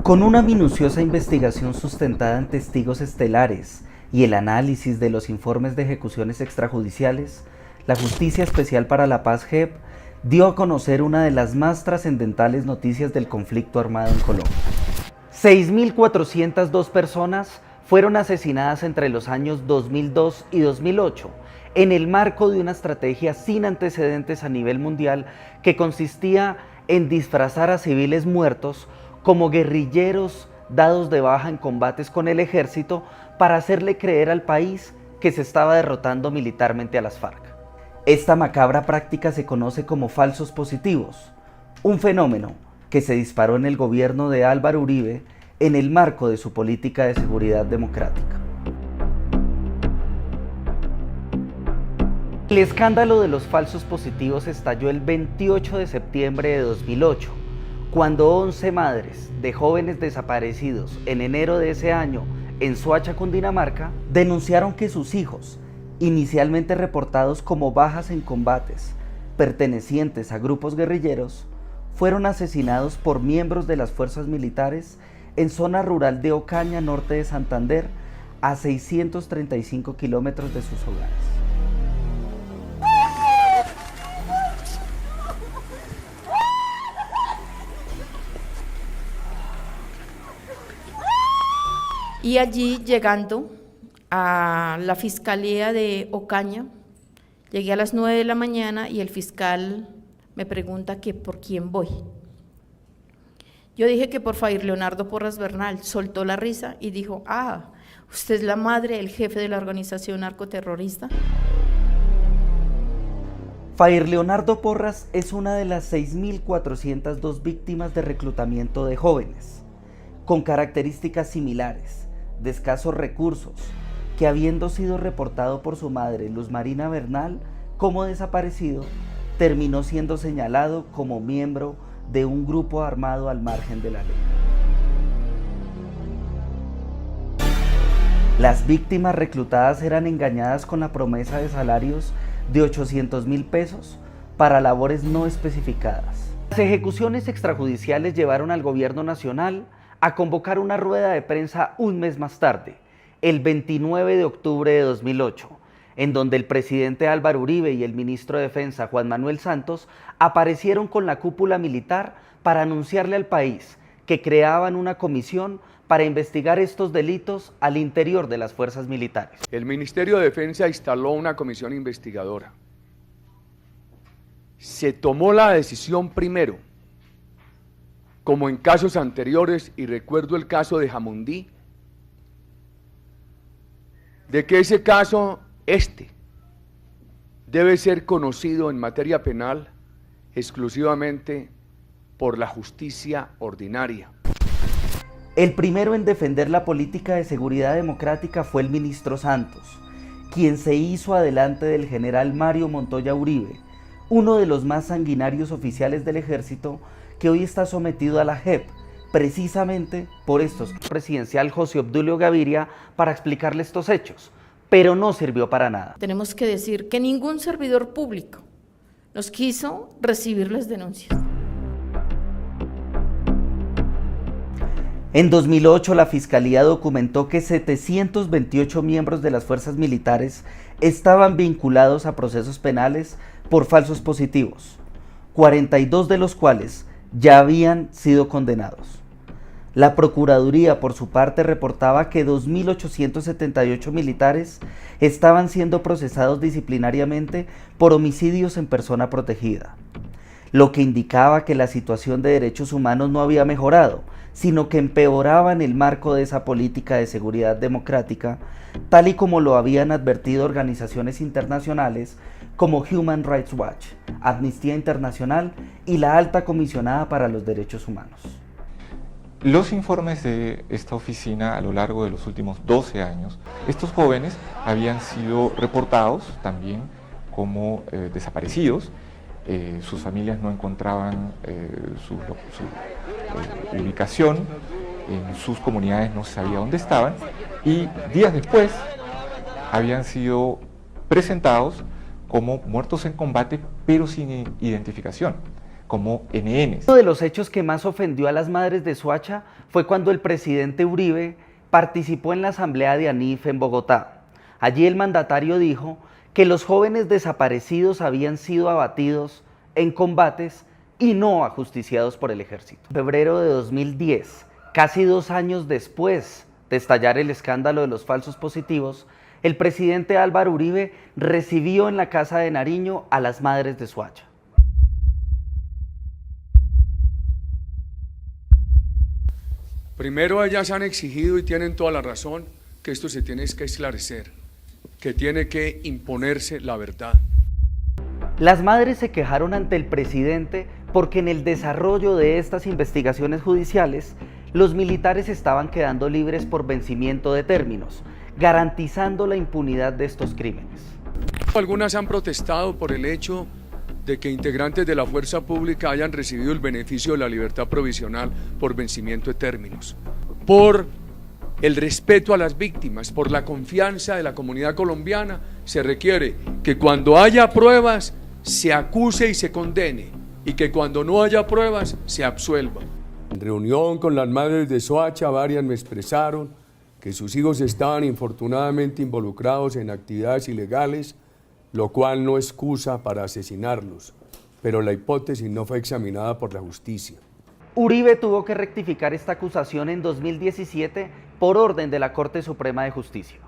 Con una minuciosa investigación sustentada en testigos estelares y el análisis de los informes de ejecuciones extrajudiciales, la Justicia Especial para la Paz JEP dio a conocer una de las más trascendentales noticias del conflicto armado en Colombia. 6.402 personas fueron asesinadas entre los años 2002 y 2008 en el marco de una estrategia sin antecedentes a nivel mundial que consistía en disfrazar a civiles muertos como guerrilleros dados de baja en combates con el ejército para hacerle creer al país que se estaba derrotando militarmente a las FARC. Esta macabra práctica se conoce como falsos positivos, un fenómeno que se disparó en el gobierno de Álvaro Uribe en el marco de su política de seguridad democrática. El escándalo de los falsos positivos estalló el 28 de septiembre de 2008, cuando 11 madres de jóvenes desaparecidos en enero de ese año en Soacha, Cundinamarca, denunciaron que sus hijos, inicialmente reportados como bajas en combates pertenecientes a grupos guerrilleros, fueron asesinados por miembros de las fuerzas militares en zona rural de Ocaña, norte de Santander, a 635 kilómetros de sus hogares. Y allí, llegando a la Fiscalía de Ocaña, llegué a las 9 de la mañana y el fiscal me pregunta que por quién voy. Yo dije que por Fair Leonardo Porras Bernal. Soltó la risa y dijo: ah, ¿usted es la madre del jefe de la organización narcoterrorista? Fair Leonardo Porras es una de las 6.402 víctimas de reclutamiento de jóvenes, con características similares, de escasos recursos, que habiendo sido reportado por su madre, Luz Marina Bernal, como desaparecido, terminó siendo señalado como miembro de un grupo armado al margen de la ley. Las víctimas reclutadas eran engañadas con la promesa de salarios de 800.000 pesos para labores no especificadas. Las ejecuciones extrajudiciales llevaron al gobierno nacional a convocar una rueda de prensa un mes más tarde, el 29 de octubre de 2008, en donde el presidente Álvaro Uribe y el ministro de Defensa Juan Manuel Santos aparecieron con la cúpula militar para anunciarle al país que creaban una comisión para investigar estos delitos al interior de las fuerzas militares. El Ministerio de Defensa instaló una comisión investigadora. Se tomó la decisión primero, como en casos anteriores, y recuerdo el caso de Jamundí, de que ese caso, debe ser conocido en materia penal exclusivamente por la justicia ordinaria. El primero en defender la política de seguridad democrática fue el ministro Santos, quien se hizo adelante del general Mario Montoya Uribe, uno de los más sanguinarios oficiales del ejército que hoy está sometido a la JEP, precisamente por estos presidencial José Obdulio Gaviria, para explicarle estos hechos, pero no sirvió para nada. Tenemos que decir que ningún servidor público nos quiso recibir las denuncias. En 2008, la Fiscalía documentó que 728 miembros de las fuerzas militares estaban vinculados a procesos penales por falsos positivos, 42 de los cuales ya habían sido condenados. La Procuraduría, por su parte, reportaba que 2.878 militares estaban siendo procesados disciplinariamente por homicidios en persona protegida, lo que indicaba que la situación de derechos humanos no había mejorado, sino que empeoraba en el marco de esa política de seguridad democrática, tal y como lo habían advertido organizaciones internacionales como Human Rights Watch, Amnistía Internacional y la Alta Comisionada para los Derechos Humanos. Los informes de esta oficina a lo largo de los últimos 12 años, estos jóvenes habían sido reportados también como desaparecidos. Sus familias no encontraban su ubicación, en sus comunidades no se sabía dónde estaban, y días después habían sido presentados como muertos en combate, pero sin identificación, como NNs. Uno de los hechos que más ofendió a las madres de Soacha fue cuando el presidente Uribe participó en la asamblea de ANIF en Bogotá. Allí el mandatario dijo que los jóvenes desaparecidos habían sido abatidos en combates y no ajusticiados por el ejército. En febrero de 2010, casi 2 años después de estallar el escándalo de los falsos positivos, el presidente Álvaro Uribe recibió en la Casa de Nariño a las madres de Soacha. Primero, ellas han exigido, y tienen toda la razón, que esto se tiene que esclarecer, que tiene que imponerse la verdad. Las madres se quejaron ante el presidente porque en el desarrollo de estas investigaciones judiciales, los militares estaban quedando libres por vencimiento de términos, garantizando la impunidad de estos crímenes. Algunas han protestado por el hecho de que integrantes de la fuerza pública hayan recibido el beneficio de la libertad provisional por vencimiento de términos, por el respeto a las víctimas, por la confianza de la comunidad colombiana. Se requiere que cuando haya pruebas se acuse y se condene, y que cuando no haya pruebas se absuelva. En reunión con las madres de Soacha, varias me expresaron que sus hijos estaban infortunadamente involucrados en actividades ilegales, lo cual no excusa para asesinarlos, pero la hipótesis no fue examinada por la justicia. Uribe tuvo que rectificar esta acusación en 2017 por orden de la Corte Suprema de Justicia.